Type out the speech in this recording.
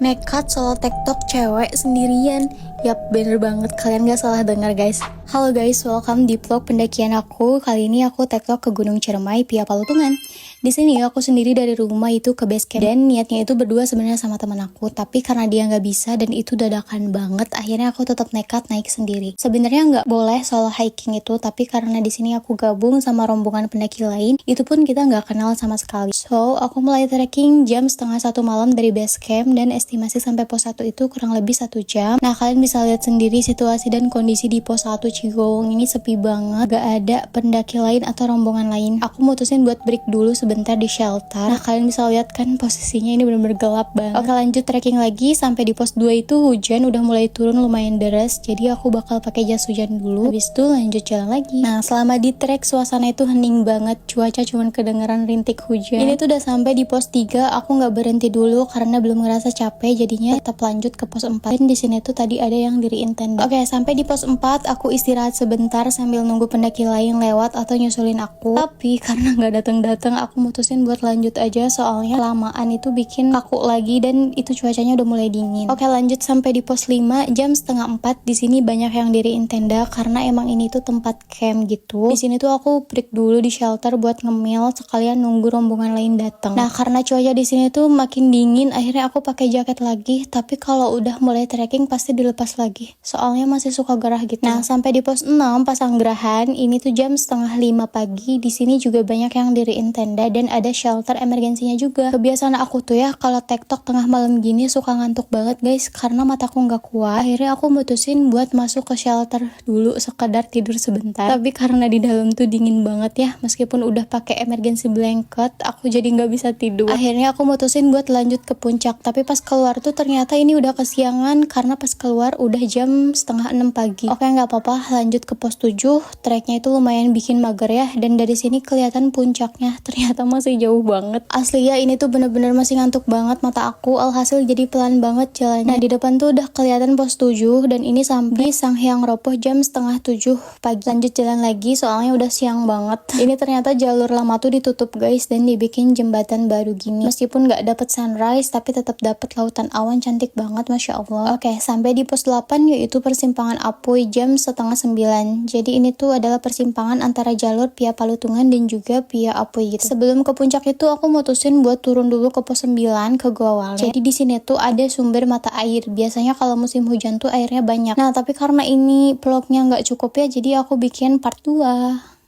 Nekat solo TikTok cewek sendirian. Yap, bener banget, kalian gak salah dengar guys. Halo guys, welcome di vlog pendakian aku. Kali ini aku TikTok ke Gunung Ciremai via Palutungan. Di sini aku sendiri dari rumah itu ke base camp, dan niatnya itu berdua sebenarnya sama teman aku, tapi karena dia nggak bisa dan itu dadakan banget, akhirnya aku tetap nekat naik sendiri. Sebenarnya nggak boleh solo hiking itu, tapi karena di sini aku gabung sama rombongan pendaki lain, itu pun kita nggak kenal sama sekali. So, aku mulai trekking jam setengah 1 malam dari base camp, dan estimasi sampai pos 1 itu kurang lebih 1 jam. Nah, kalian bisa lihat sendiri situasi dan kondisi di pos 1 Cigowong ini sepi banget, gak ada pendaki lain atau rombongan lain. Aku mutusin buat break dulu sebentar di shelter. Nah, kalian bisa lihat kan posisinya ini bener-bener gelap banget. Oke, lanjut trekking lagi. Sampai di pos 2 itu hujan udah mulai turun lumayan deras, jadi aku bakal pakai jas hujan dulu. Habis itu lanjut jalan lagi. Nah, selama di trek suasana itu hening banget, cuaca cuman kedengeran rintik hujan. Ini tuh udah sampai di pos 3, aku nggak berhenti dulu karena belum ngerasa capek, jadinya tetap lanjut ke pos 4. Dan di sini tuh tadi ada yang diriin tenda. Oke, sampai di pos 4 aku istirahat sebentar sambil nunggu pendaki lain lewat atau nyusulin aku. Tapi karena nggak datang-datang, aku mutusin buat lanjut aja, soalnya lamaan itu bikin kaku lagi dan itu cuacanya udah mulai dingin. Oke, lanjut sampai di pos 5 jam setengah 4. Di sini banyak yang diriin tenda karena emang ini tuh tempat camp gitu. Di sini tuh aku break dulu di shelter buat ngemil sekalian nunggu rombongan lain datang. Nah, karena cuaca di sini tuh makin dingin, akhirnya aku pakai jaket lagi, tapi kalau udah mulai trekking pasti dilepas lagi. Soalnya masih suka gerah gitu. Nah, sampai di pos 6 pasang gerahan, ini tuh jam setengah 5 pagi. Di sini juga banyak yang diriin tenda dan ada shelter emergensinya juga. Kebiasaan aku tuh ya kalau TikTok tengah malam gini suka ngantuk banget guys, karena mataku nggak kuat. Akhirnya aku mutusin buat masuk ke shelter dulu sekedar tidur sebentar. Tapi karena di dalam tuh dingin banget ya, meskipun udah pakai emergency blanket, aku jadi nggak bisa tidur. Akhirnya aku mutusin buat lanjut ke puncak. Tapi pas keluar tuh ternyata ini udah kesiangan karena pas keluar udah jam setengah 6 pagi. Oke, nggak apa-apa, lanjut ke pos 7. Treknya itu lumayan bikin mager ya, dan dari sini kelihatan puncaknya ternyata masih jauh banget. Asli ya, ini tuh bener-bener masih ngantuk banget mata aku, alhasil jadi pelan banget jalannya. Nah, di depan tuh udah kelihatan pos 7 dan ini sampai Sanghyang Ropoh jam setengah 7 pagi. Lanjut jalan lagi soalnya udah siang banget. Ini ternyata jalur lama tuh ditutup guys dan dibikin jembatan baru gini. Meskipun nggak dapet sunrise tapi tetap dapet lautan awan cantik banget, masya Allah. Oke, sampai di pos 8 yaitu persimpangan Apoy jam setengah 9. Jadi ini tuh adalah persimpangan antara jalur via Palutungan dan juga via Apoy gitu. Sebelum ke puncak itu aku mutusin buat turun dulu ke pos 9 ke Gua Walet. Jadi di sini tuh ada sumber mata air. Biasanya kalau musim hujan tuh airnya banyak. Nah, tapi karena ini vlognya nggak cukup ya, jadi aku bikin part 2.